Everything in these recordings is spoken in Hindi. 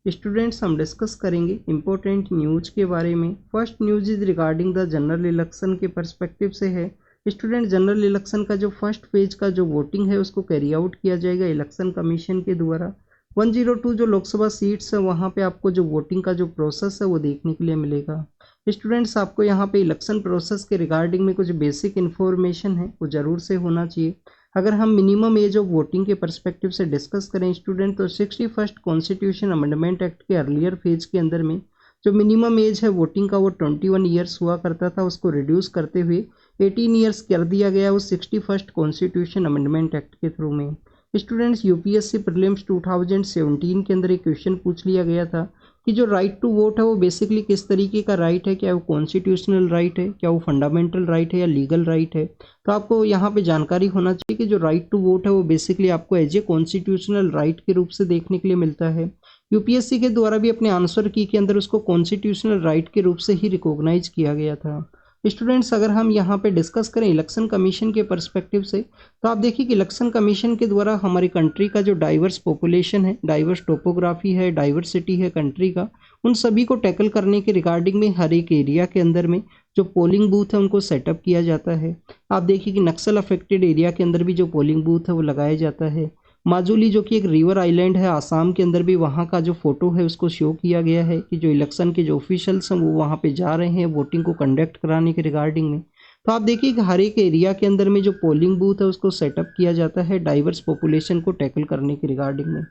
स्टूडेंट्स हम डिस्कस करेंगे इम्पोर्टेंट न्यूज के बारे में। First news is regarding the general election के पर्सपेक्टिव से है। स्टूडेंट जनरल इलेक्शन का जो फर्स्ट फेज का जो वोटिंग है उसको कैरी आउट किया जाएगा इलेक्शन कमीशन के द्वारा। 102 जो लोकसभा सीट्स है वहाँ पे आपको जो वोटिंग का जो प्रोसेस है वो देखने के लिए मिलेगा। स्टूडेंट्स आपको यहाँ पे इलेक्शन प्रोसेस के रिगार्डिंग में कुछ बेसिक इन्फॉर्मेशन है वो ज़रूर से होना चाहिए। अगर हम मिनिमम एज ऑफ वोटिंग के पर्सपेक्टिव से डिस्कस करें स्टूडेंट तो 61st कॉन्स्टिट्यूशन अमेंडमेंट एक्ट के अर्लियर फेज के अंदर में जो मिनिमम एज है वोटिंग का वो 21 ईयर्स हुआ करता था, उसको रिड्यूस करते हुए 18 ईयर्स कर दिया गया उस 61st कॉन्स्टिट्यूशन अमेंडमेंट एक्ट के थ्रू में। स्टूडेंट्स यूपीएससी प्रीलिम्स 2017 के अंदर एक क्वेश्चन पूछ लिया गया था कि जो राइट टू वोट है वो बेसिकली किस तरीके का राइट है, क्या वो कॉन्स्टिट्यूशनल राइट है, क्या वो फंडामेंटल राइट है या लीगल राइट है। तो आपको यहाँ पे जानकारी होना चाहिए कि जो राइट टू वोट है वो बेसिकली आपको एज ए कॉन्स्टिट्यूशनल राइट के रूप से देखने के लिए मिलता है। यूपीएससी के द्वारा भी अपने आंसर की के अंदर उसको कॉन्स्टिट्यूशनल राइट के रूप से ही रिकॉग्नाइज किया गया था। स्टूडेंट्स अगर हम यहाँ पे डिस्कस करें इलेक्शन कमीशन के पर्सपेक्टिव से तो आप देखिए कि इलेक्शन कमीशन के द्वारा हमारी कंट्री का जो डाइवर्स पॉपुलेशन है, डाइवर्स टोपोग्राफी है, डाइवर्सिटी है कंट्री का, उन सभी को टैकल करने के रिगार्डिंग में हर एक एरिया के अंदर में जो पोलिंग बूथ है उनको सेटअप किया जाता है। आप देखिए कि नक्सल अफेक्टेड एरिया के अंदर भी जो पोलिंग बूथ है वो लगाया जाता है। माजुली जो कि एक रिवर आइलैंड है आसाम के अंदर भी वहाँ का जो फोटो है उसको शो किया गया है कि जो इलेक्शन के जो ऑफिशियल्स हैं वो वहाँ पे जा रहे हैं वोटिंग को कंडक्ट कराने के रिगार्डिंग में। तो आप देखिए कि हर एक एरिया के अंदर में जो पोलिंग बूथ है उसको सेटअप किया जाता है डाइवर्स पॉपुलेशन को टैकल करने के रिगार्डिंग में।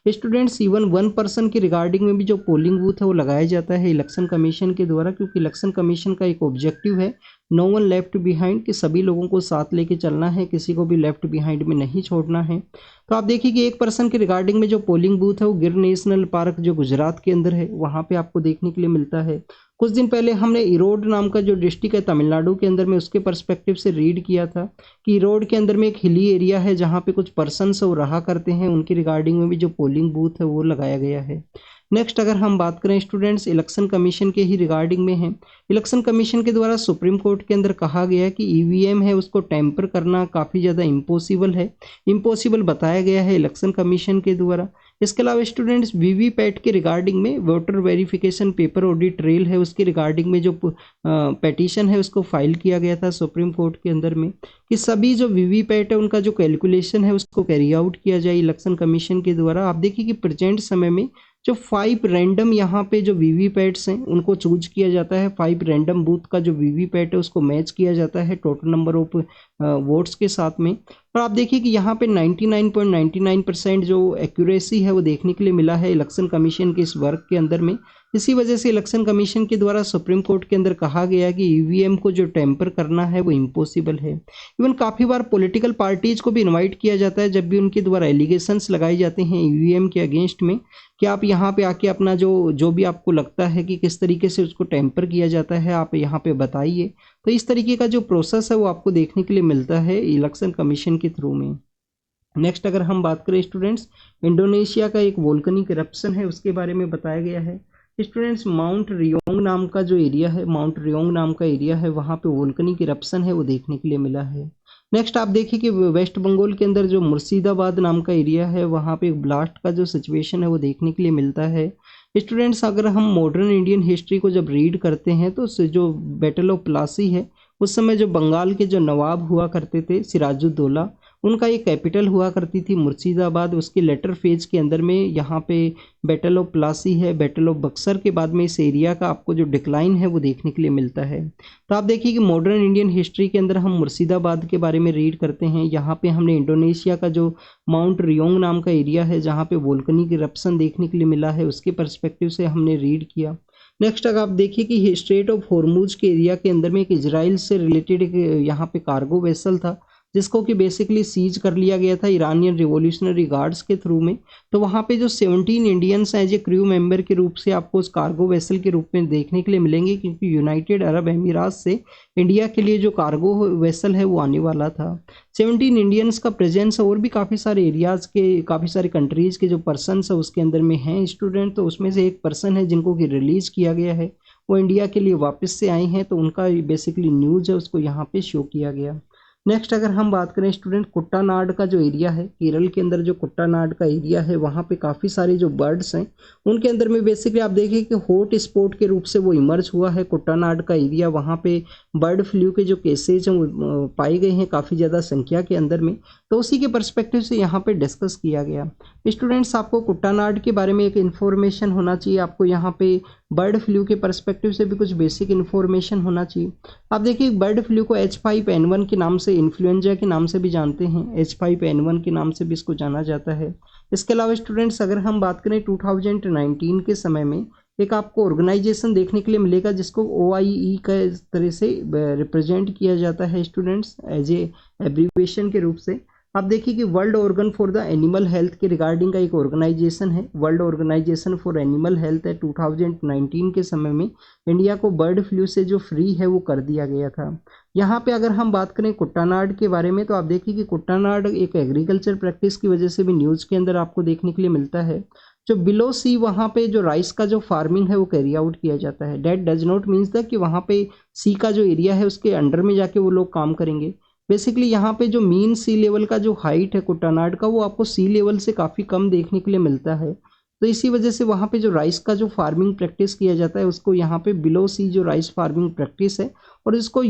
स्टूडेंट्स इवन 1 पर्सन की रिगार्डिंग में भी जो पोलिंग बूथ है वो लगाया जाता है इलेक्शन कमीशन के द्वारा, क्योंकि इलेक्शन कमीशन का एक ऑब्जेक्टिव है नो वन लेफ्ट बिहाइंड, कि सभी लोगों को साथ लेके चलना है, किसी को भी लेफ्ट बिहाइंड में नहीं छोड़ना है। तो आप देखिए कि 1 पर्सन के रिगार्डिंग में जो पोलिंग बूथ है वो गिर नेशनल पार्क जो गुजरात के अंदर है वहाँ पे आपको देखने के लिए मिलता है। कुछ दिन पहले हमने इरोड नाम का जो डिस्ट्रिक्ट है तमिलनाडु के अंदर में उसके पर्सपेक्टिव से रीड किया था कि इरोड के अंदर में एक हिली एरिया है जहाँ पे कुछ पर्सन्स वो रहा करते हैं, उनकी रिगार्डिंग में भी जो पोलिंग बूथ है वो लगाया गया है। नेक्स्ट अगर हम बात करें स्टूडेंट्स इलेक्शन कमीशन के ही रिगार्डिंग में है। इलेक्शन कमीशन के द्वारा सुप्रीम कोर्ट के अंदर कहा गया है कि ईवीएम है उसको टेम्पर करना काफ़ी ज़्यादा इम्पॉसिबल है, इम्पॉसिबल बताया गया है इलेक्शन कमीशन के द्वारा। इसके अलावा स्टूडेंट्स वीवीपैट के रिगार्डिंग में voter verification paper audit trail है उसके रिगार्डिंग में जो पेटिशन है उसको फाइल किया गया था सुप्रीम कोर्ट के अंदर में कि सभी जो वीवीपैट है उनका जो कैलकुलेशन है उसको कैरी आउट किया जाए इलेक्शन कमीशन के द्वारा। आप देखिए कि प्रेजेंट समय में जो 5 रैंडम यहाँ पे जो वीवीपैट्स हैं उनको चूज किया जाता है, 5 रैंडम बूथ का जो वीवीपैट है उसको मैच किया जाता है टोटल नंबर ऑफ वोट्स के साथ में। और आप देखिए कि यहाँ पे 99.99% जो एक्यूरेसी है वो देखने के लिए मिला है इलेक्शन कमीशन के इस वर्क के अंदर में। इसी वजह से इलेक्शन कमीशन के द्वारा सुप्रीम कोर्ट के अंदर कहा गया कि ईवीएम को जो टेम्पर करना है वो इम्पॉसिबल है। इवन काफ़ी बार पॉलिटिकल पार्टीज को भी इनवाइट किया जाता है जब भी उनके द्वारा एलिगेशंस लगाए जाते हैं ईवीएम के अगेंस्ट में कि आप यहाँ पे आके अपना जो भी आपको लगता है कि किस तरीके से उसको टेम्पर किया जाता है आप यहाँ पे बताइए। तो इस तरीके का जो प्रोसेस है वो आपको देखने के लिए मिलता है इलेक्शन कमीशन के थ्रू में। नेक्स्ट अगर हम बात करें स्टूडेंट्स इंडोनेशिया का एक वोल्केनिक इरप्शन है उसके बारे में बताया गया है। स्टूडेंट्स माउंट रियोंग नाम का जो एरिया है, माउंट रियोंग नाम का एरिया है वहाँ पे वोल्केनिक इरप्शन है वो देखने के लिए मिला है। नेक्स्ट आप देखिए कि वेस्ट बंगाल के अंदर जो मुर्शिदाबाद नाम का एरिया है वहाँ पे एक ब्लास्ट का जो सिचुएशन है वो देखने के लिए मिलता है। स्टूडेंट्स अगर हम मॉडर्न इंडियन हिस्ट्री को जब रीड करते हैं तो जो बैटल ऑफ प्लासी है उस समय जो बंगाल के जो नवाब हुआ करते थे सिराजुद्दौला उनका एक कैपिटल हुआ करती थी मुर्शिदाबाद। उसके लेटर फेज के अंदर में यहाँ पे बैटल ऑफ प्लासी है, बैटल ऑफ बक्सर के बाद में इस एरिया का आपको जो डिक्लाइन है वो देखने के लिए मिलता है। तो आप देखिए कि मॉडर्न इंडियन हिस्ट्री के अंदर हम मुर्शिदाबाद के बारे में रीड करते हैं। यहाँ पे हमने इंडोनेशिया का जो माउंट रियोंग नाम का एरिया है जहाँ पे वोल्केनिक इरप्शन देखने के लिए मिला है उसके पर्सपेक्टिव से हमने रीड किया। नेक्स्ट अगर आप देखिए कि स्ट्रेट ऑफ हॉर्मुज के एरिया के अंदर में एक इजराइल से रिलेटेड एक यहाँ पे कार्गो वेसल था जिसको कि बेसिकली सीज कर लिया गया था ईरानियन रिवॉल्यूशनरी गार्ड्स के थ्रू में। तो वहाँ पे जो 17 Indians as a crew member के रूप से आपको उस कार्गो वेसल के रूप में देखने के लिए मिलेंगे, क्योंकि यूनाइटेड अरब अमीरात से इंडिया के लिए जो कार्गो वेसल है वो आने वाला था। 17 इंडियंस का प्रेजेंस और भी काफ़ी सारे एरियाज़ के काफ़ी सारे कंट्रीज़ के जो पर्सन है उसके अंदर में हैं स्टूडेंट। तो उसमें से एक पर्सन है जिनको कि रिलीज़ किया गया है, वो इंडिया के लिए वापस से आए हैं, तो उनका बेसिकली न्यूज़ है उसको यहाँ पे शो किया गया। नेक्स्ट अगर हम बात करें स्टूडेंट, कुट्टानाड का जो एरिया है, केरल के अंदर जो कुट्टानाड का एरिया है वहाँ पे काफ़ी सारे जो बर्ड्स हैं उनके अंदर में बेसिकली आप देखिए कि हॉट स्पॉट के रूप से वो इमर्ज हुआ है कुट्टानाड का एरिया। वहाँ पे बर्ड फ्लू के जो केसेज हैं वो पाए गए हैं काफ़ी ज़्यादा संख्या के अंदर में, तो उसी के परस्पेक्टिव से यहाँ पे डिस्कस किया गया। स्टूडेंट्स, आपको कुट्टानाड के बारे में एक इन्फॉर्मेशन होना चाहिए, आपको यहाँ पे बर्ड फ्लू के परस्पेक्टिव से भी कुछ बेसिक इन्फॉर्मेशन होना चाहिए। आप देखिए बर्ड फ्लू को H5N1 के नाम से, इन्फ्लुएंजा के नाम से भी जानते हैं, H5N1 के नाम से भी इसको जाना जाता है। इसके अलावा स्टूडेंट्स अगर हम बात करें 2019 के समय में एक आपको ऑर्गेनाइजेशन देखने के लिए मिलेगा जिसको OIE का इस तरह से रिप्रेजेंट किया जाता है स्टूडेंट्स, एज ए एब्रीविएशन के रूप से। आप देखिए कि world organ for the animal health के रिगार्डिंग का एक ऑर्गेनाइजेशन है, world organisation for animal health है। 2019 के समय में इंडिया को बर्ड फ्लू से जो फ्री है वो कर दिया गया था। यहाँ पे अगर हम बात करें कुट्टानाड के बारे में तो आप देखिए कि कुट्टानाड एक एग्रीकल्चर प्रैक्टिस की वजह से भी न्यूज़ के अंदर आपको देखने के लिए मिलता है। जो बिलो सी वहाँ पे जो राइस का जो फार्मिंग है वो कैरी आउट किया जाता है। Date does not means the कि वहाँ पे सी का जो एरिया है उसके अंडर में जाके वो लोग काम करेंगे। बेसिकली यहाँ पे जो मीन सी लेवल का जो हाइट है कुट्टानाड का वो आपको सी लेवल से काफ़ी कम देखने के लिए मिलता है, तो इसी वजह से वहाँ पे जो राइस का जो फार्मिंग प्रैक्टिस किया जाता है उसको यहाँ पे बिलो सी जो राइस फार्मिंग प्रैक्टिस है, और इसको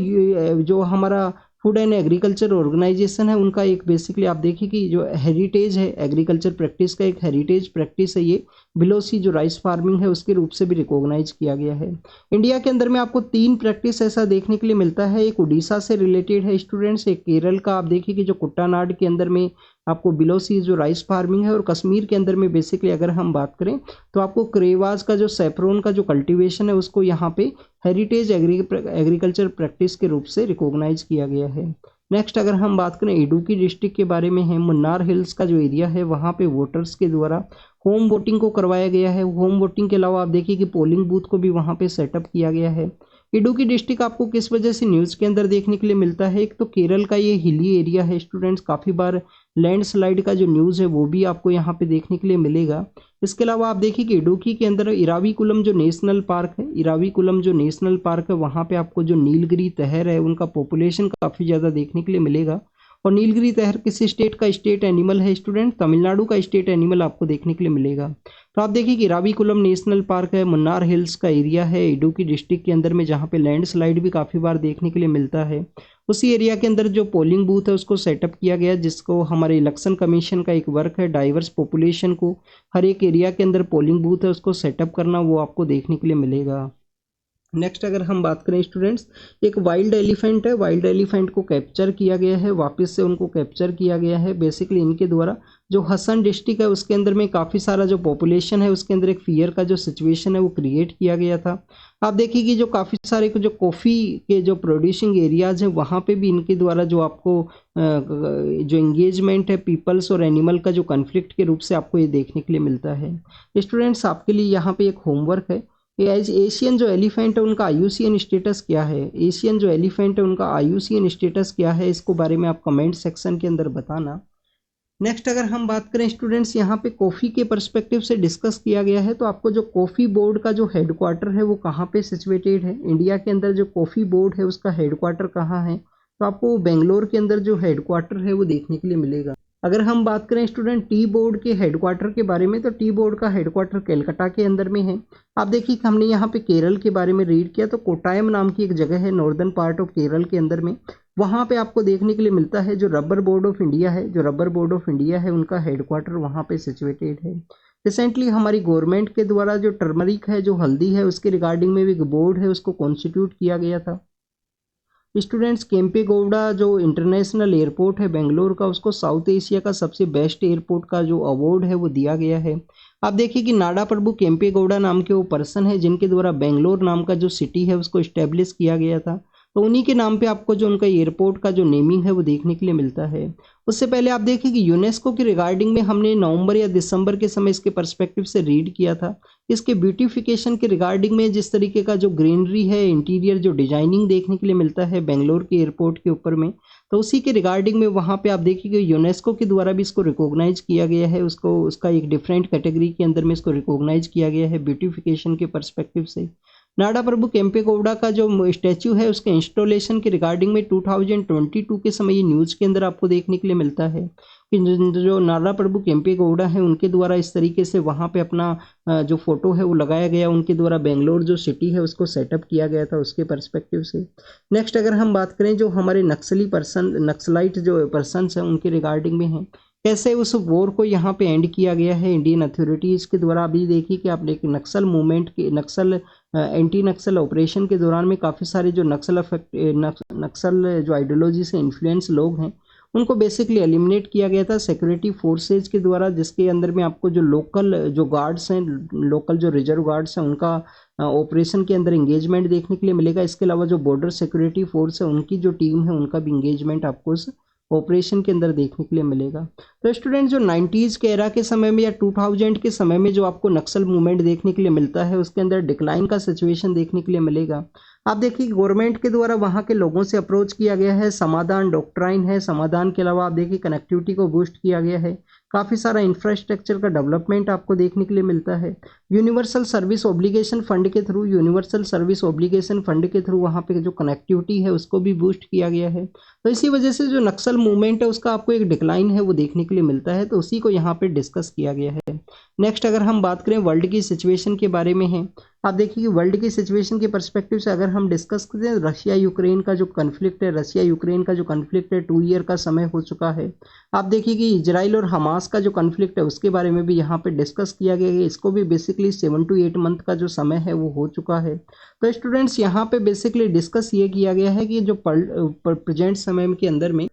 जो हमारा फूड एंड एग्रीकल्चर ऑर्गेनाइजेशन है उनका एक बेसिकली आप देखिए कि जो हेरिटेज है एग्रीकल्चर प्रैक्टिस का, एक हेरिटेज प्रैक्टिस है ये बिलो सी जो राइस फार्मिंग है उसके रूप से भी रिकॉग्नाइज किया गया है। इंडिया के अंदर में आपको 3 प्रैक्टिस ऐसा देखने के लिए मिलता है, एक उड़ीसा से रिलेटेड है स्टूडेंट्स, एक केरल का आप देखिए कि जो कुट्टानाड के अंदर में आपको बिलो सी जो राइस फार्मिंग है, और कश्मीर के अंदर में बेसिकली अगर हम बात करें तो आपको क्रेवाज का जो सैफरोन का जो कल्टीवेशन है उसको यहाँ पे हेरिटेज एग्रीकल्चर प्रैक्टिस के रूप से रिकॉग्नाइज किया गया है। नेक्स्ट अगर हम बात करें इडुक्की डिस्ट्रिक्ट के बारे में है, मुन्नार हिल्स का जो एरिया है वहाँ पे वोटर्स के द्वारा होम वोटिंग को करवाया गया है। होम वोटिंग के अलावा आप देखिए कि पोलिंग बूथ को भी वहाँ पे सेटअप किया गया है। इडुक्की डिस्ट्रिक्ट आपको किस वजह से न्यूज़ के अंदर देखने के लिए मिलता है, एक तो केरल का ये हिली एरिया है स्टूडेंट्स, काफ़ी बार लैंडस्लाइड का जो न्यूज़ है वो भी आपको यहाँ पे देखने के लिए मिलेगा। इसके अलावा आप देखिए कि इडुक्की के अंदर इराविकुलम जो नेशनल पार्क है, इराविकुलम जो नेशनल पार्क है वहाँ पे आपको जो नीलगिरी तहर है उनका पॉपुलेशन काफ़ी ज़्यादा देखने के लिए मिलेगा। और नीलगिरी तहर किस स्टेट का स्टेट एनिमल है स्टूडेंट, तमिलनाडु का स्टेट एनिमल आपको देखने के लिए मिलेगा। तो आप देखिए कि इराविकुलम नेशनल पार्क है, मुन्नार हिल्स का एरिया है इडुक्की डिस्ट्रिक्ट के अंदर में जहाँ पे लैंडस्लाइड भी काफ़ी बार देखने के लिए मिलता है। उसी एरिया के अंदर जो पोलिंग बूथ है उसको सेटअप किया गया, जिसको हमारे इलेक्शन कमीशन का एक वर्क है डाइवर्स पॉपुलेशन को हर एक एरिया के अंदर पोलिंग बूथ है उसको सेटअप करना, वो आपको देखने के लिए मिलेगा। नेक्स्ट अगर हम बात करें स्टूडेंट्स, एक वाइल्ड एलिफेंट है, वाइल्ड एलिफेंट को कैप्चर किया गया है, वापस से उनको कैप्चर किया गया है बेसिकली इनके द्वारा। जो हसन डिस्ट्रिक्ट है उसके अंदर में काफ़ी सारा जो पॉपुलेशन है उसके अंदर एक फियर का जो सिचुएशन है वो क्रिएट किया गया था। आप देखिए कि जो काफ़ी सारे जो कॉफ़ी के जो प्रोड्यूसिंग एरियाज़ हैं वहाँ पे भी इनके द्वारा जो आपको जो इंगेजमेंट है पीपल्स और एनिमल का जो कन्फ्लिक्ट के रूप से आपको ये देखने के लिए मिलता है। स्टूडेंट्स आपके लिए यहाँ पे एक होमवर्क है, एशियन जो एलिफेंट है उनका IUCN स्टेटस क्या है, एशियन जो एलिफेंट है उनका IUCN स्टेटस क्या है, इसको बारे में आप कमेंट सेक्शन के अंदर बताना। नेक्स्ट अगर हम बात करें स्टूडेंट्स, यहाँ पे कॉफ़ी के पर्सपेक्टिव से डिस्कस किया गया है, तो आपको जो कॉफ़ी बोर्ड का जो हेडक्वार्टर है वो कहाँ पे सिचुएटेड है, इंडिया के अंदर जो कॉफ़ी बोर्ड है उसका हेडक्वार्टर कहाँ है, तो आपको बेंगलोर के अंदर जो हेडक्वार्टर है वो देखने के लिए मिलेगा। अगर हम बात करें स्टूडेंट टी बोर्ड के हेडक्वार्टर के बारे में, तो टी बोर्ड का हेडक्वार्टर कलकत्ता के अंदर में है। आप देखिए कि हमने यहाँ पे केरल के बारे में रीड किया, तो कोटायम नाम की एक जगह है नॉर्दर्न पार्ट ऑफ केरल के अंदर में, वहाँ पे आपको देखने के लिए मिलता है जो रबर बोर्ड ऑफ इंडिया है, जो रबर बोर्ड ऑफ इंडिया है उनका हेडक्वार्टर वहाँ पे सिचुएटेड है। रिसेंटली हमारी गवर्नमेंट के द्वारा जो टर्मरिक है जो हल्दी है उसके रिगार्डिंग में भी एक बोर्ड है उसको कॉन्स्टिट्यूट किया गया था। स्टूडेंट्स केम्पेगौड़ा जो इंटरनेशनल एयरपोर्ट है बेंगलोर का, उसको साउथ एशिया का सबसे बेस्ट एयरपोर्ट का जो अवार्ड है वो दिया गया है। आप देखिए कि नाडा प्रभु केम्पेगौड़ा नाम के वो पर्सन है जिनके द्वारा बेंगलोर नाम का जो सिटी है उसको इस्टेब्लिश किया गया था, तो उन्हीं के नाम पे आपको जो उनका एयरपोर्ट का जो नेमिंग है वो देखने के लिए मिलता है। उससे पहले आप देखिए कि यूनेस्को के रिगार्डिंग में हमने नवंबर या दिसंबर के समय इसके पर्सपेक्टिव से रीड किया था। इसके ब्यूटिफिकेशन के रिगार्डिंग में जिस तरीके का जो ग्रीनरी है इंटीरियर जो डिजाइनिंग देखने के लिए मिलता है बेंगलोर के एयरपोर्ट के ऊपर में, तो उसी के रिगार्डिंग में वहाँ पे आप देखिए कि यूनेस्को के द्वारा भी इसको रिकॉग्नाइज किया गया है, उसका एक डिफरेंट कैटेगरी के अंदर में इसको रिकॉग्नाइज किया गया है ब्यूटिफिकेशन के पर्सपेक्टिव से। नाडा प्रभु केम्पेगौड़ा का जो स्टैचू है उसके इंस्टॉलेशन के रिगार्डिंग में 2022 के समय ये न्यूज के अंदर आपको देखने के लिए मिलता है कि जो नाडा प्रभु केम्पेगौड़ा है उनके द्वारा इस तरीके से वहाँ पे अपना जो फोटो है वो लगाया गया, उनके द्वारा बेंगलोर जो सिटी है उसको सेटअप किया गया था उसके पर्सपेक्टिव से। नेक्स्ट अगर हम बात करें जो हमारे नक्सलाइट जो पर्सनस हैं उनके रिगार्डिंग में है, कैसे उस वॉर को यहाँ पे एंड किया गया है इंडियन अथॉरिटीज़ के द्वारा। अभी देखिए कि आपने एक नक्सल मूवमेंट के एंटी नक्सल ऑपरेशन के दौरान में काफ़ी सारे जो नक्सल जो आइडियोलॉजी से इन्फ्लुएंस लोग हैं उनको बेसिकली एलिमिनेट किया गया था सिक्योरिटी फोर्सेज के द्वारा, जिसके अंदर में आपको जो लोकल जो गार्ड्स हैं, लोकल जो रिजर्व गार्ड्स हैं उनका ऑपरेशन के अंदर इंगेजमेंट देखने के लिए मिलेगा। इसके अलावा जो बॉर्डर सिक्योरिटी फोर्स है उनकी जो टीम है उनका भी इंगेजमेंट आपको उस ऑपरेशन के अंदर देखने के लिए मिलेगा। तो स्टूडेंट जो 90s के एरा के समय में या 2000 के समय में जो आपको नक्सल मूवमेंट देखने के लिए मिलता है उसके अंदर डिक्लाइन का सिचुएशन देखने के लिए मिलेगा। आप देखिए गवर्नमेंट के द्वारा वहाँ के लोगों से अप्रोच किया गया है, समाधान डॉक्ट्राइन है, समाधान के अलावा आप देखिए कनेक्टिविटी को बूस्ट किया गया है, काफ़ी सारा इंफ्रास्ट्रक्चर का डेवलपमेंट आपको देखने के लिए मिलता है। यूनिवर्सल सर्विस ऑब्लिगेशन फंड के थ्रू वहाँ पे जो कनेक्टिविटी है उसको भी बूस्ट किया गया है। तो इसी वजह से जो नक्सल मूवमेंट है उसका आपको एक डिक्लाइन है वो देखने के लिए मिलता है, तो उसी को यहाँ पे डिस्कस किया गया है। नेक्स्ट अगर हम बात करें वर्ल्ड की सिचुएशन के बारे में है, आप देखिए कि वर्ल्ड की सिचुएशन के पर्सपेक्टिव से अगर हम डिस्कस करें रशिया यूक्रेन का जो कन्फ्लिक्ट है 2 ईयर का समय हो चुका है। आप देखिए कि इजराइल और हमास का जो कन्फ्लिक्ट है उसके बारे में भी यहाँ पे डिस्कस किया गया है, इसको भी बेसिकली 7 to 8 मंथ का जो समय है वो हो चुका है। तो स्टूडेंट्स यहाँ पे बेसिकली डिस्कस ये किया गया है कि जो प्रेजेंट समय के अंदर में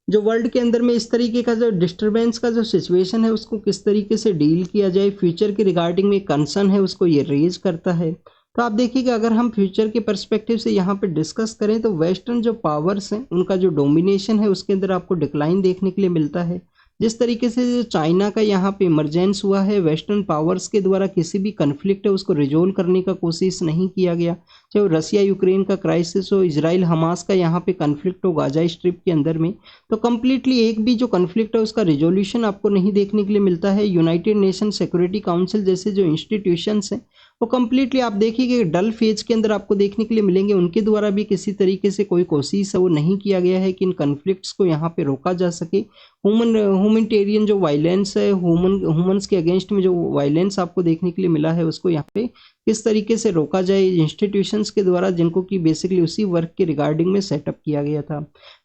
जो वर्ल्ड के अंदर में इस तरीके का जो डिस्टरबेंस का जो सिचुएशन है उसको किस तरीके से डील किया जाए, फ्यूचर के रिगार्डिंग में कंसर्न है उसको ये रेज करता है। तो आप देखिए कि अगर हम फ्यूचर के पर्सपेक्टिव से यहाँ पे डिस्कस करें तो वेस्टर्न जो पावर्स हैं उनका जो डोमिनेशन है उसके अंदर आपको डिक्लाइन देखने के लिए मिलता है। जिस तरीके से जो चाइना का यहाँ पे इमरजेंस हुआ है, वेस्टर्न पावर्स के द्वारा किसी भी कन्फ्लिक्ट है उसको रिजोल्व करने का कोशिश नहीं किया गया, चाहे वो रसिया यूक्रेन का क्राइसिस हो, इजराइल हमास का यहाँ पे कन्फ्लिक्ट हो गाजा स्ट्रिप के अंदर में, तो कम्प्लीटली एक भी जो कन्फ्लिक्ट है उसका रिजोल्यूशन आपको नहीं देखने के लिए मिलता है। यूनाइटेड नेशन सिक्योरिटी काउंसिल जैसे जो इंस्टीट्यूशंस हैं वो कम्प्लीटली आप देखिए कि डल फेज के अंदर आपको देखने के लिए मिलेंगे, उनके द्वारा भी किसी तरीके से कोई कोशिश है वो नहीं किया गया है कि इन कन्फ्लिक्ट्स को यहाँ पे रोका जा सके। ह्यूमनिटेरियन जो वायलेंस है, ह्यूमंस के अगेंस्ट में जो वायलेंस आपको देखने के लिए मिला है उसको यहाँ पे किस तरीके से रोका जाए इंस्टीट्यूशंस के द्वारा, जिनको कि बेसिकली उसी वर्क के रिगार्डिंग में सेटअप किया गया था।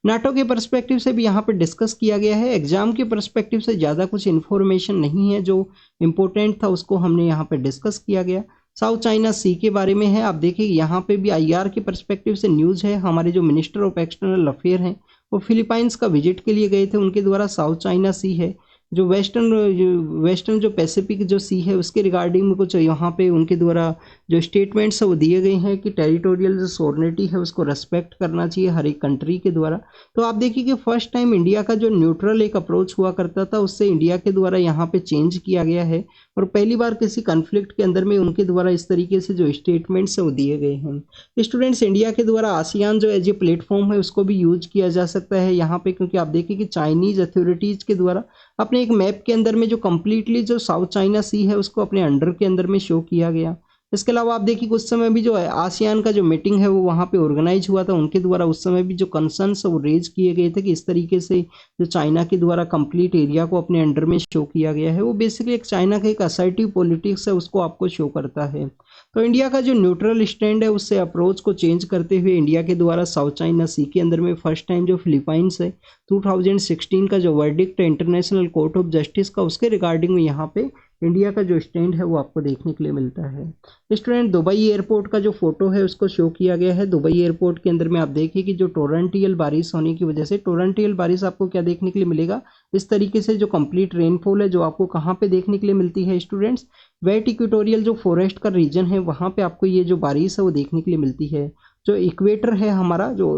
नाटो के पर्सपेक्टिव से भी यहाँ पे डिस्कस किया गया है। एग्जाम के पर्सपेक्टिव से ज़्यादा कुछ इन्फॉर्मेशन नहीं है, जो इम्पोर्टेंट था उसको हमने यहाँ पे डिस्कस किया गया। साउथ चाइना सी के बारे में है, आप देखिए यहाँ पे भी आईआर के पर्सपेक्टिव से न्यूज़ है। हमारे जो मिनिस्टर ऑफ एक्सटर्नल अफेयर हैं वो फिलीपाइंस का विजिट के लिए गए थे, उनके द्वारा साउथ चाइना सी है जो वेस्टर्न जो पैसिफिक जो सी है उसके रिगार्डिंग में कुछ यहाँ पे उनके द्वारा जो स्टेटमेंट्स है वो दिए गए हैं कि टेरिटोरियल जो सॉवरेनिटी है उसको रेस्पेक्ट करना चाहिए हर एक कंट्री के द्वारा। तो आप देखिए कि फर्स्ट टाइम इंडिया का जो न्यूट्रल एक अप्रोच हुआ करता था उससे इंडिया के द्वारा यहाँ पे चेंज किया गया है, और पहली बार किसी कन्फ्लिक्ट के अंदर में उनके द्वारा इस तरीके से जो स्टेटमेंट्स है वो दिए गए हैं। स्टूडेंट्स इंडिया के द्वारा आसियान जो एज ए प्लेटफॉर्म है उसको भी यूज किया जा सकता है यहाँ पे, क्योंकि आप देखिए कि चाइनीज अथॉरिटीज़ के द्वारा अपने एक मैप के अंदर में जो कम्प्लीटली जो साउथ चाइना सी है उसको अपने अंडर के अंदर में शो किया गया। इसके अलावा आप देखिए उस समय भी जो आसियान का जो मीटिंग है वो वहाँ पे ऑर्गेनाइज हुआ था, उनके द्वारा उस समय भी जो कंसर्न्स है वो रेज किए गए थे कि इस तरीके से जो चाइना के द्वारा कंप्लीट एरिया को अपने अंडर में शो किया गया है वो बेसिकली एक चाइना का एक असर्टिव पॉलिटिक्स है उसको आपको शो करता है। तो इंडिया का जो न्यूट्रल स्टैंड है उससे अप्रोच को चेंज करते हुए इंडिया के द्वारा साउथ चाइना सी के अंदर में फर्स्ट टाइम जो फिलीपाइंस है 2016 का जो वर्डिक्ट है इंटरनेशनल कोर्ट ऑफ जस्टिस का उसके रिगार्डिंग में यहाँ पे इंडिया का जो स्टैंड है वो आपको देखने के लिए मिलता है। स्टूडेंट दुबई एयरपोर्ट का जो फोटो है उसको शो किया गया है। दुबई एयरपोर्ट के अंदर में आप देखिए कि जो टोरेंटियल बारिश होने की वजह से टोरेंटियल बारिश आपको क्या देखने के लिए मिलेगा, इस तरीके से जो कंप्लीट रेनफॉल है जो आपको कहाँ पे देखने के लिए मिलती है स्टूडेंट्स, वेट इक्वेटोरियल जो फॉरेस्ट का रीजन है वहाँ पे आपको ये जो बारिश है वो देखने के लिए मिलती है। जो इक्वेटर है हमारा जो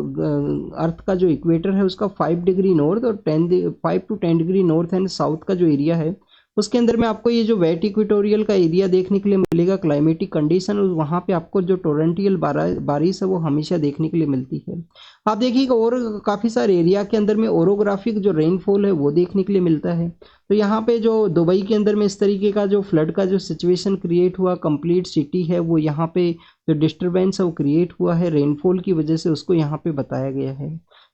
अर्थ का जो इक्वेटर है उसका 5 डिग्री नॉर्थ और 5 to 10 degree north and south का जो एरिया है उसके अंदर में आपको ये जो वेट इक्वेटोरियल का एरिया देखने के लिए मिलेगा, क्लाइमेटिक कंडीशन, वहाँ पे आपको जो टोरेंटियल बारिश है वो हमेशा देखने के लिए मिलती है। आप देखिएगा और काफ़ी सारे एरिया के अंदर में ओरोग्राफिक जो रेनफॉल है वो देखने के लिए मिलता है। तो यहाँ पे जो दुबई के अंदर में इस तरीके का जो फ्लड का जो सिचुएशन क्रिएट हुआ, कंप्लीट सिटी है वो यहाँ पे जो डिस्टरबेंस है वो क्रिएट हुआ है रेनफॉल की वजह से, उसको यहाँ पे बताया गया है।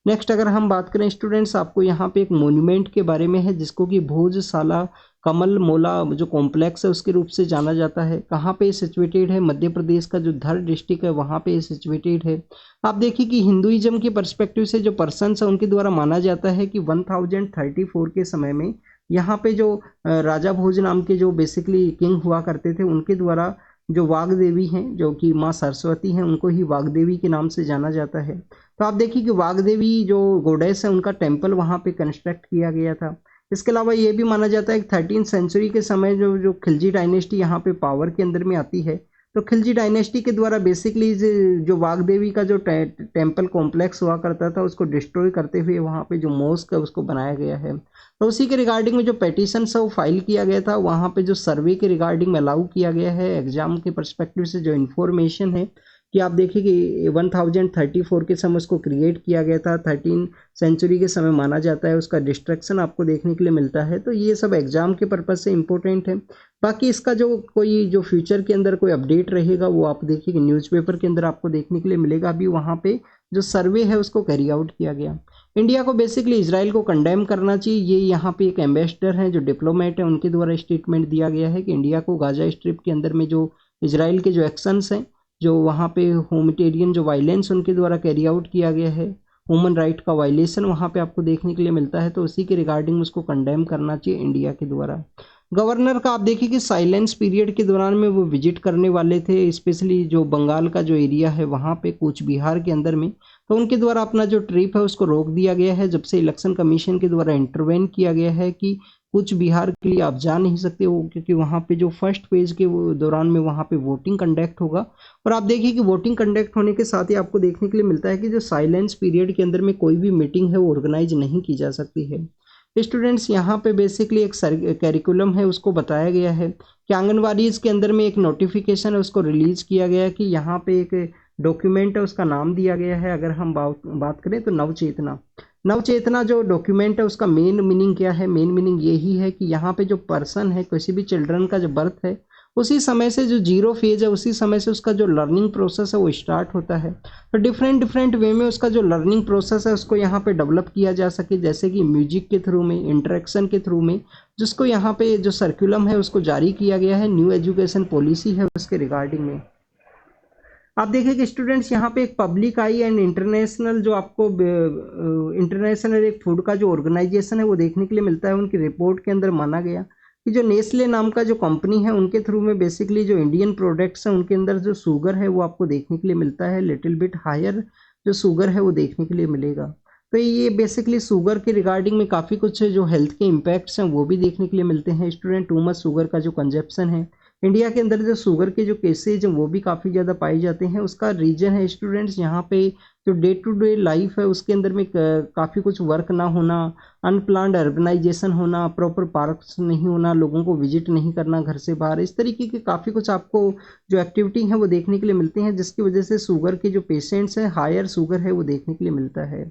नेक्स्ट अगर हम बात करें स्टूडेंट्स, आपको यहाँ पे एक मोन्यूमेंट के बारे में है जिसको कि भोजशाला कमल मोला जो कॉम्प्लेक्स है उसके रूप से जाना जाता है। कहाँ पे सिचुएटेड है? मध्य प्रदेश का जो धर डिस्ट्रिक्ट है वहाँ पे सिचुएटेड है। आप देखिए कि हिंदुइज्म के पर्सपेक्टिव से जो पर्सन्स है उनके द्वारा माना जाता है कि 1034 के समय में यहाँ पे जो राजा भोज नाम के जो बेसिकली किंग हुआ करते थे उनके द्वारा जो वाग देवी हैं जो कि माँ सरस्वती हैं उनको ही वाग देवी के नाम से जाना जाता है। तो आप देखिए कि वाग देवी जो गोडेस है उनका टेम्पल वहाँ पे कंस्ट्रक्ट किया गया था। इसके अलावा ये भी माना जाता है कि 13th सेंचुरी के समय जो खिलजी डायनेस्टी यहाँ पे पावर के अंदर में आती है, तो खिलजी डायनेस्टी के द्वारा बेसिकली जो वाग देवी का जो टेम्पल कॉम्प्लेक्स हुआ करता था उसको डिस्ट्रॉय करते हुए वहाँ पे जो मॉस्क है उसको बनाया गया है। तो उसी के रिगार्डिंग में जो पेटिशन है वो फाइल किया गया था, वहाँ पे जो सर्वे के रिगार्डिंग में अलाउ किया गया है एग्जाम के परस्पेक्टिव से जो इन्फॉर्मेशन है कि आप देखिए कि 1034 के समय उसको क्रिएट किया गया था, 13 सेंचुरी के समय माना जाता है, उसका डिस्ट्रक्शन आपको देखने के लिए मिलता है। तो ये सब एग्जाम के पर्पज से इम्पोर्टेंट है। बाकी इसका जो कोई जो फ्यूचर के अंदर कोई अपडेट रहेगा वो आप देखिए कि न्यूज़पेपर के अंदर आपको देखने के लिए मिलेगा। अभी वहाँ पे जो सर्वे है उसको कैरी आउट किया गया। इंडिया को बेसिकली इजराइल को कंडेम करना चाहिए, ये यहाँ पे एक एम्बेसडर हैं जो डिप्लोमेट है उनके द्वारा स्टेटमेंट दिया गया है कि इंडिया को गाजा स्ट्रिप के अंदर में जो इजराइल के जो एक्शंस हैं, जो वहाँ पे ह्यूमैनिटेरियन जो वायलेंस उनके द्वारा कैरी आउट किया गया है, ह्यूमन राइट का वायलेशन वहाँ पे आपको देखने के लिए मिलता है, तो उसी के रिगार्डिंग उसको कंडेम करना चाहिए इंडिया के द्वारा। गवर्नर का आप देखिए कि साइलेंस पीरियड के दौरान में वो विजिट करने वाले थे, स्पेशली जो बंगाल का जो एरिया है वहाँ पे कूच बिहार के अंदर में, तो उनके द्वारा अपना जो ट्रिप है उसको रोक दिया गया है जब से इलेक्शन कमीशन के द्वारा इंटरवेन किया गया है कि कुछ बिहार के लिए आप जा नहीं सकते हो, क्योंकि वहाँ पे जो फर्स्ट फेज के दौरान में वहाँ पे वोटिंग कंडक्ट होगा। और आप देखिए कि वोटिंग कंडक्ट होने के साथ ही आपको देखने के लिए मिलता है कि जो साइलेंस पीरियड के अंदर में कोई भी मीटिंग है वो ऑर्गेनाइज नहीं की जा सकती है। स्टूडेंट्स यहाँ पे बेसिकली एक कैरिकुलम है उसको बताया गया है कि आंगनवाड़ीज के अंदर में एक नोटिफिकेशन है उसको रिलीज किया गया है कि यहाँ पे एक डॉक्यूमेंट है उसका नाम दिया गया है, अगर हम बात करें तो नवचेतना। नवचेतना जो डॉक्यूमेंट है उसका मेन मीनिंग क्या है? मेन मीनिंग यही है कि यहाँ पे जो पर्सन है किसी भी चिल्ड्रन का जो बर्थ है उसी समय से जो जीरो फेज है उसी समय से उसका जो लर्निंग प्रोसेस है वो स्टार्ट होता है। तो डिफरेंट वे में उसका जो लर्निंग प्रोसेस है उसको यहाँ पे डेवलप किया जा सके, जैसे कि म्यूजिक के थ्रू में, इंटरेक्शन के थ्रू में, जिसको यहाँ पे जो सर्कुलम है उसको जारी किया गया है, न्यू एजुकेशन पॉलिसी है उसके रिगार्डिंग में। आप देखिए कि स्टूडेंट्स यहाँ पे एक पब्लिक आई एंड इंटरनेशनल जो आपको इंटरनेशनल एक फूड का जो ऑर्गेनाइजेशन है वो देखने के लिए मिलता है। उनकी रिपोर्ट के अंदर माना गया कि जो नेस्ले नाम का जो कंपनी है उनके थ्रू में बेसिकली जो इंडियन प्रोडक्ट्स हैं उनके अंदर जो शुगर है वो आपको देखने के लिए मिलता है, लिटिल बिट हायर जो शुगर है वो देखने के लिए मिलेगा। तो ये बेसिकली शुगर के रिगार्डिंग में काफ़ी कुछ जो हेल्थ के इम्पैक्ट्स हैं वो भी देखने के लिए मिलते हैं। स्टूडेंट टू मच शुगर का जो कंजप्शन है इंडिया के अंदर, जो शुगर के जो केसेज हैं वो भी काफ़ी ज़्यादा पाए जाते हैं। उसका रीजन है स्टूडेंट्स यहाँ पे जो डे टू डे लाइफ है उसके अंदर में काफ़ी कुछ वर्क ना होना, अनप्लान्ड अर्बनाइजेशन होना, प्रॉपर पार्क्स नहीं होना, लोगों को विजिट नहीं करना घर से बाहर, इस तरीके के काफ़ी कुछ आपको जो एक्टिविटी है वो देखने के लिए मिलती हैं, जिसकी वजह से शुगर के जो पेशेंट्स हैं हायर शुगर है वो देखने के लिए मिलता है।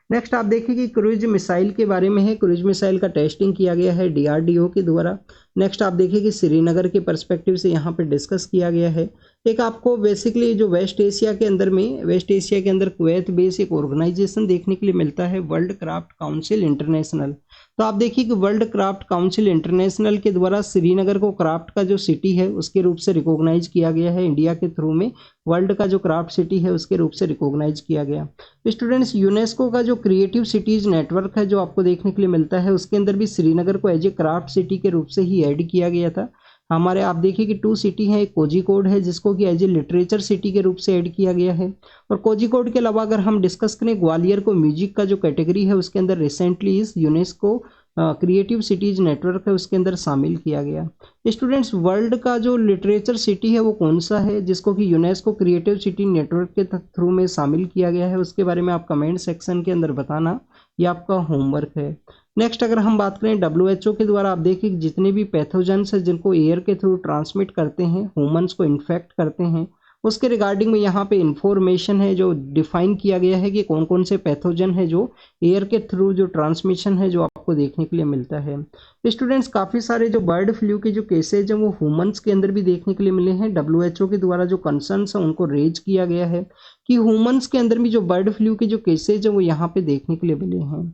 नेक्स्ट आप देखिए कि क्रूज मिसाइल के बारे में है। क्रूज मिसाइल का टेस्टिंग किया गया है DRDO के द्वारा। नेक्स्ट आप देखिए कि श्रीनगर के पर्सपेक्टिव से यहाँ पे डिस्कस किया गया है। एक आपको बेसिकली जो वेस्ट एशिया के अंदर कुवैत बेस एक ऑर्गेनाइजेशन देखने के लिए मिलता है, वर्ल्ड क्राफ्ट काउंसिल इंटरनेशनल। तो आप देखिए कि वर्ल्ड क्राफ्ट काउंसिल इंटरनेशनल के द्वारा श्रीनगर को क्राफ्ट का जो सिटी है उसके रूप से रिकॉग्नाइज किया गया है। इंडिया के थ्रू में वर्ल्ड का जो क्राफ्ट सिटी है उसके रूप से रिकॉग्नाइज किया गया। स्टूडेंट्स यूनेस्को का जो क्रिएटिव सिटीज नेटवर्क है जो आपको देखने के लिए मिलता है उसके अंदर भी श्रीनगर को एज ए क्राफ्ट सिटी के रूप से ही ऐड किया गया था। हमारे आप देखिए कि 2 सिटी हैं, एक कोझिकोड है जिसको कि एज ए लिटरेचर सिटी के रूप से ऐड किया गया है। और कोझिकोड के अलावा अगर हम डिस्कस करें ग्वालियर को म्यूजिक का जो कैटेगरी है उसके अंदर रिसेंटली इस यूनेस्को क्रिएटिव सिटीज नेटवर्क है उसके अंदर शामिल किया गया। स्टूडेंट्स वर्ल्ड का जो लिटरेचर सिटी है वो कौन सा है जिसको कि यूनेस्को क्रिएटिव सिटी नेटवर्क के थ्रू में शामिल किया गया है, उसके बारे में आप कमेंट सेक्शन के अंदर बताना, ये आपका होमवर्क है। नेक्स्ट अगर हम बात करें WHO के द्वारा, आप देखिए जितने भी पैथोजेंस है जिनको एयर के थ्रू ट्रांसमिट करते हैं, ह्यूमंस को इन्फेक्ट करते हैं, उसके रिगार्डिंग में यहाँ पे इंफॉर्मेशन है जो डिफाइन किया गया है कि कौन कौन से पैथोजन है जो एयर के थ्रू जो ट्रांसमिशन है जो आपको देखने के लिए मिलता है। स्टूडेंट्स काफ़ी सारे जो बर्ड फ्लू के जो केसेज हैं वो ह्यूमंस के अंदर भी देखने के लिए मिले हैं। WHO के द्वारा जो कंसर्न्स हैं उनको रेज किया गया है कि ह्यूमंस के अंदर भी जो बर्ड फ्लू के जो केसेज हैं वो यहाँ पे देखने के लिए मिले हैं।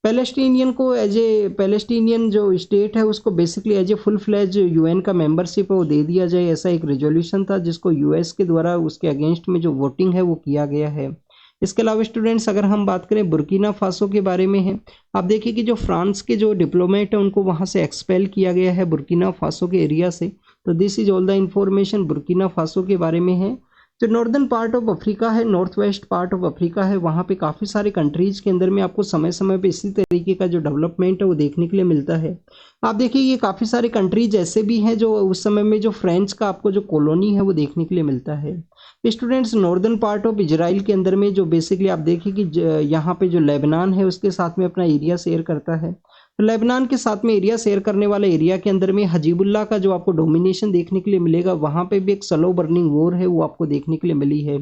पैलेस्टीनियन को पैलेस्टीनियन जो स्टेट है उसको basically as a full fledged UN का मेंबरशिप है वो दे दिया जाए, ऐसा एक रेजोल्यूशन था जिसको US के द्वारा उसके अगेंस्ट में जो वोटिंग है वो किया गया है। इसके अलावा स्टूडेंट्स अगर हम बात करें बुर्किना फासो के बारे में है, आप देखिए कि जो फ्रांस के जो डिप्लोमेट है उनको वहाँ से एक्सपेल किया गया है बुर्किना फासो के एरिया से। तो this is all the information Burkina Faso के बारे में है। जो नॉर्दर्न पार्ट ऑफ अफ्रीका है, north west part of Africa है, वहाँ पे काफ़ी सारे कंट्रीज के अंदर में आपको समय समय पे इसी तरीके का जो डेवलपमेंट है वो देखने के लिए मिलता है। आप देखिए ये काफ़ी सारे कंट्रीज ऐसे भी हैं जो उस समय में जो फ्रेंच का आपको जो कॉलोनी है वो देखने के लिए मिलता है। Students northern part of Israel के अंदर में जो बेसिकली आप देखिए कि यहाँ पे जो लेबनान है उसके साथ में अपना एरिया शेयर करता है। तो लेबनान के साथ में एरिया शेयर करने वाले एरिया के अंदर में हजीबुल्लाह का जो आपको डोमिनेशन देखने के लिए मिलेगा, वहाँ पे भी एक स्लो बर्निंग वॉर है वो आपको देखने के लिए मिली है।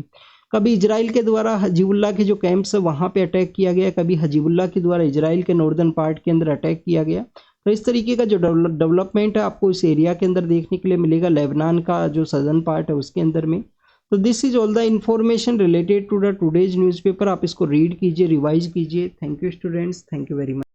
कभी इजराइल के द्वारा हजीबुल्लाह के जो कैंप्स है वहाँ पे अटैक किया गया, कभी हजीबुल्लाह के द्वारा इजराइल के नॉर्दर्न पार्ट के अंदर अटैक किया गया। तो इस तरीके का जो डेवलपमेंट है आपको इस एरिया के अंदर देखने के लिए मिलेगा, लेबनान का जो सदर्न पार्ट है उसके अंदर में। तो this is all the information related to the today's newspaper. आप इसको रीड कीजिए, रिवाइज कीजिए। Thank you students, thank you very much.